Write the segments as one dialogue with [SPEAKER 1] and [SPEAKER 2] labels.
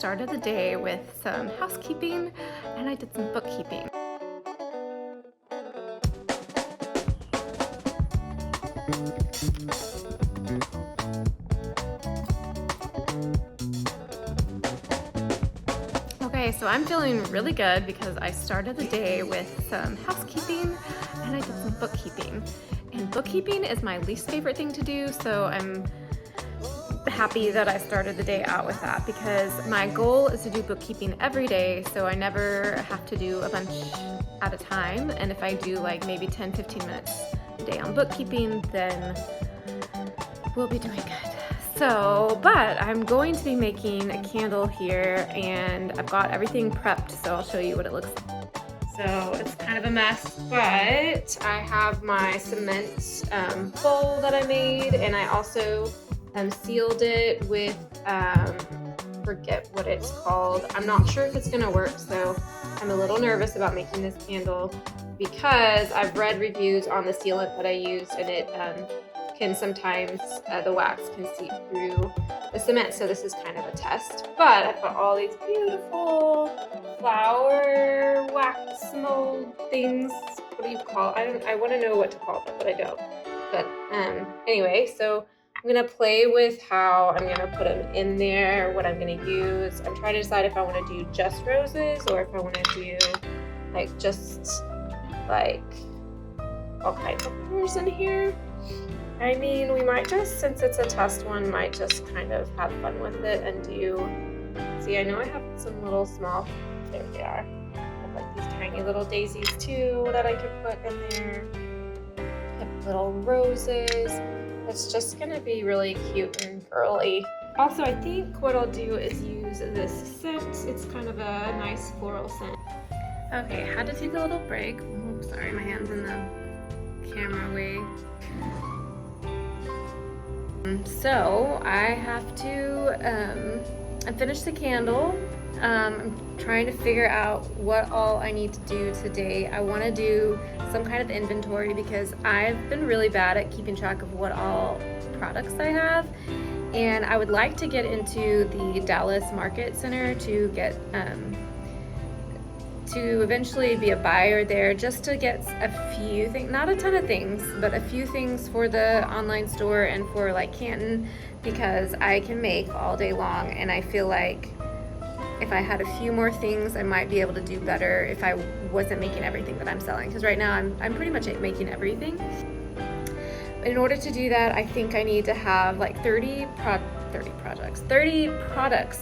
[SPEAKER 1] started the day with some housekeeping and I did some bookkeeping. Okay, so I'm feeling really good because I started the day with some housekeeping and I did some bookkeeping. And bookkeeping is my least favorite thing to do, so I'm happy that I started the day out with that because my goal is to do bookkeeping every day, so I never have to do a bunch at a time. And if I do like maybe 10-15 minutes a day on bookkeeping, then we'll be doing good. So, but I'm going to be making a candle here and I've got everything prepped, so I'll show you what it looks like. So it's kind of a mess, but I have my cement bowl that I made, and I also sealed it with, forget what it's called. I'm not sure if it's gonna work, so I'm a little nervous about making this candle because I've read reviews on the sealant that I used, and it can sometimes, the wax can seep through the cement, so this is kind of a test. But I've got all these beautiful flower wax mold things. What do you call it? I want to know what to call them, but I don't. But anyway, so I'm gonna play with how I'm gonna put them in there, what I'm gonna use. I'm trying to decide if I want to do just roses or if I want to do like just like all kinds of colors in here. I mean, we might just, since it's a test one, might just kind of have fun with it and do, see, I know I have some little small, there they are. I have like these tiny little daisies too that I could put in there. I have little roses. It's just gonna be really cute and girly. Also, I think what I'll do is use this scent. It's kind of a nice floral scent. Okay, I had to take a little break. Oh, sorry, my hand's in the camera way. So I have to finish the candle. I'm trying to figure out what all I need to do today. I want to do some kind of inventory because I've been really bad at keeping track of what all products I have, and I would like to get into the Dallas Market Center to get to eventually be a buyer there, just to get a few things, not a ton of things, but a few things for the online store and for like Canton, because I can make all day long, and I feel like if I had a few more things I might be able to do better if I wasn't making everything that I'm selling, because right now I'm pretty much making everything. In order to do that, I think I need to have like 30 products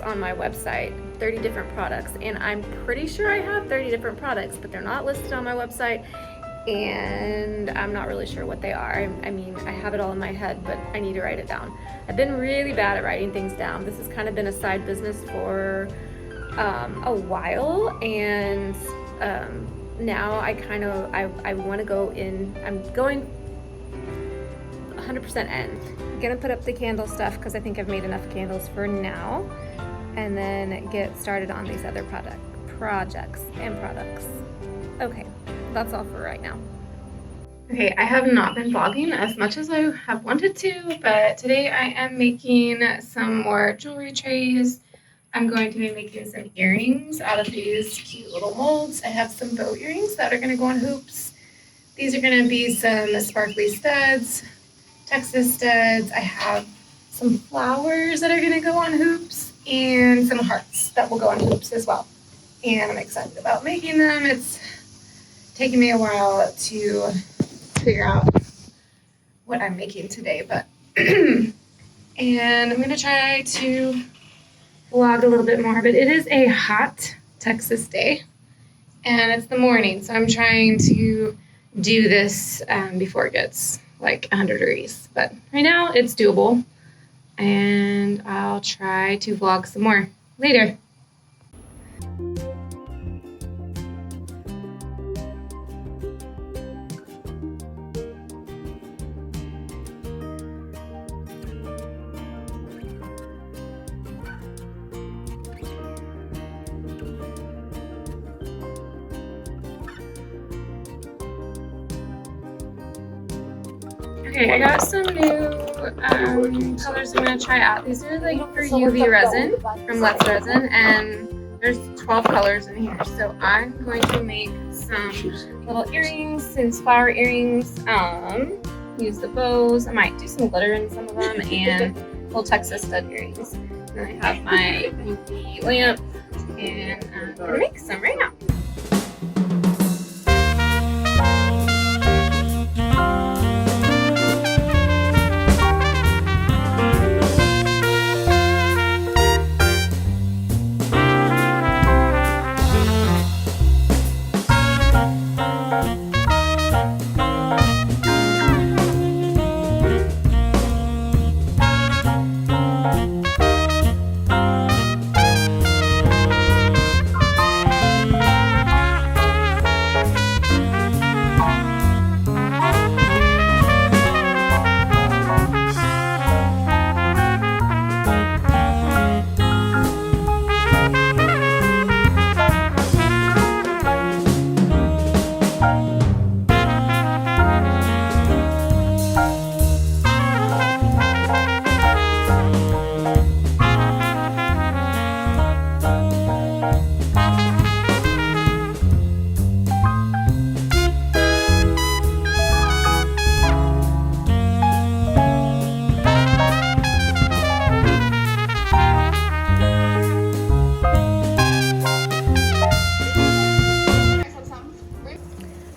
[SPEAKER 1] on my website, 30 different products, and I'm pretty sure I have 30 different products, but they're not listed on my website, and I'm not really sure what they are. I mean, I have it all in my head, but I need to write it down. I've been really bad at writing things down. This has kind of been a side business for a while, and now I want to go in. I'm going 100% in. I'm gonna put up the candle stuff because I think I've made enough candles for now, and then get started on these other projects and products. Okay, that's all for right now. Okay, I have not been vlogging as much as I have wanted to, but today I am making some more jewelry trays. I'm going to be making some earrings out of these cute little molds. I have some bow earrings that are gonna go on hoops. These are gonna be some sparkly studs, Texas studs. I have some flowers that are gonna go on hoops and some hearts that will go on hoops as well. And I'm excited about making them. It's taken me a while to figure out what I'm making today, but and I'm gonna try to vlog a little bit more, but it is a hot Texas day and it's the morning, so I'm trying to do this before it gets like 100 degrees, but right now it's doable, and I'll try to vlog some more later. Okay, I got some new colors I'm going to try out. These are like for UV resin from Let's Resin, and there's 12 colors in here. So I'm going to make some little earrings, since flower earrings. Use the bows. I might do some glitter in some of them, and little Texas stud earrings. And then I have my UV lamp, and I'm going to make some right now.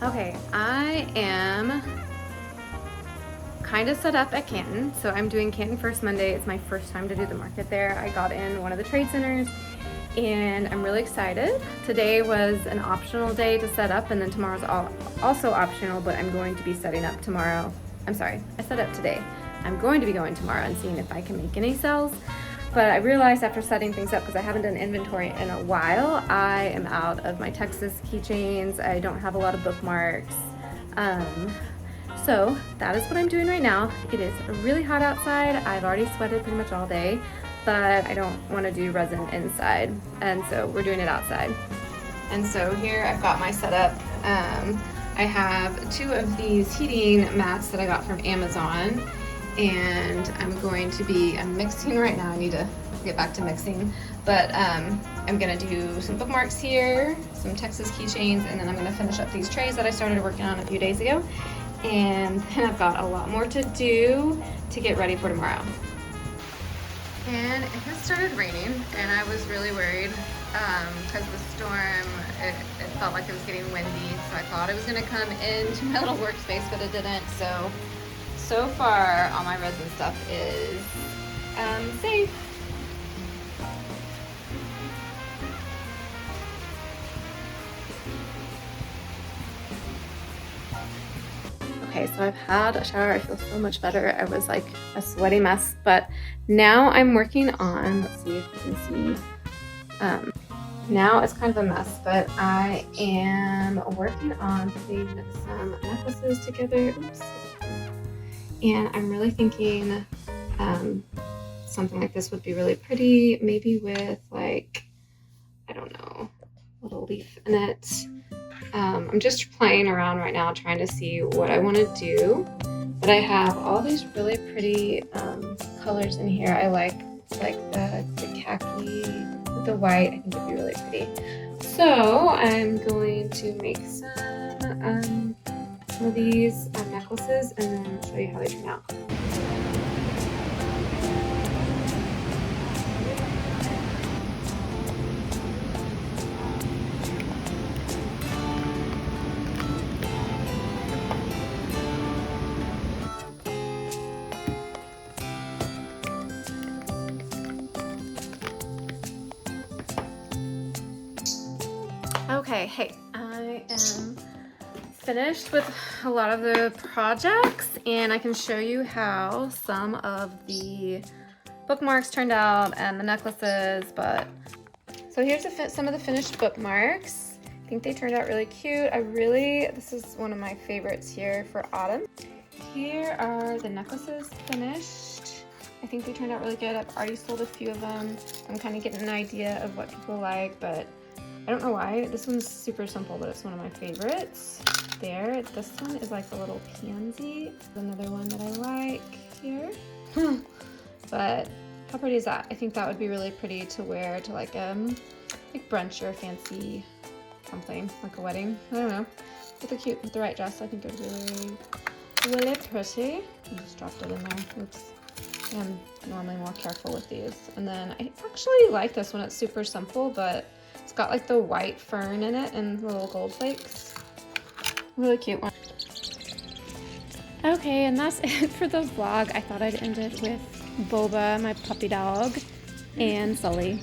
[SPEAKER 1] Okay, I am kind of set up at Canton. So I'm doing Canton First Monday. It's my first time to do the market there. I got in one of the trade centers and I'm really excited. Today was an optional day to set up, and then tomorrow's also optional, but I'm going to be setting up tomorrow. I'm sorry, I set up today. I'm going to be going tomorrow and seeing if I can make any sales. But I realized after setting things up, because I haven't done inventory in a while, I am out of my Texas keychains. I don't have a lot of bookmarks. So that is what I'm doing right now. It is really hot outside. I've already sweated pretty much all day, but I don't want to do resin inside. And so we're doing it outside. And so here I've got my setup. I have 2 of these heating mats that I got from Amazon. And I'm mixing right now. I need to get back to mixing, but I'm gonna do some bookmarks here, some Texas keychains, and then I'm gonna finish up these trays that I started working on a few days ago. And then I've got a lot more to do to get ready for tomorrow. And it has started raining, and I was really worried because the storm, it felt like it was getting windy, so I thought it was gonna come into my little workspace, but it didn't. So far, all my resin stuff is safe. Okay, so I've had a shower. I feel so much better. I was like a sweaty mess, but now I'm working on, let's see if you can see. Now it's kind of a mess, but I am working on putting some necklaces together. Oops. And I'm really thinking something like this would be really pretty, maybe with like, I don't know, a little leaf in it. I'm just playing around right now trying to see what I want to do, but I have all these really pretty colors in here. I like the khaki with the white. I think it'd be really pretty. So I'm going to make some of these necklaces and then show you how they turn out. Okay, hey, I am finished with a lot of the projects, and I can show you how some of the bookmarks turned out and the necklaces. But so here's some of the finished bookmarks. I think they turned out really cute. This is one of my favorites here for autumn. Here are the necklaces finished. I think they turned out really good. I've already sold a few of them. I'm kind of getting an idea of what people like, but I don't know why. This one's super simple, but it's one of my favorites. There, this one is like a little pansy. Another one that I like here. But how pretty is that? I think that would be really pretty to wear to like brunch or fancy something, like a wedding. I don't know. With the right dress, I think it would be really pretty. I just dropped it in there. Oops. I'm normally more careful with these. And then I actually like this one. It's super simple, but it's got like the white fern in it and the little gold flakes. Really cute one. Okay, and that's it for the vlog. I thought I'd end it with Boba, my puppy dog, and Sully.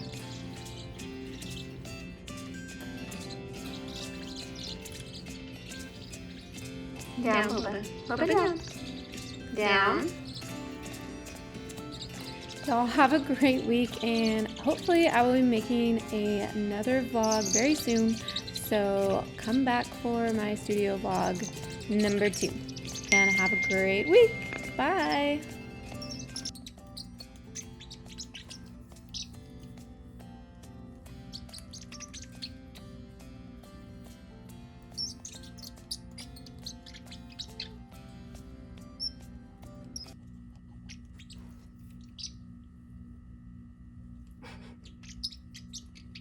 [SPEAKER 2] Down, Boba. Boba down. Down.
[SPEAKER 1] Y'all have a great week, and hopefully I will be making another vlog very soon. So come back for my studio vlog number 2. And have a great week. Bye.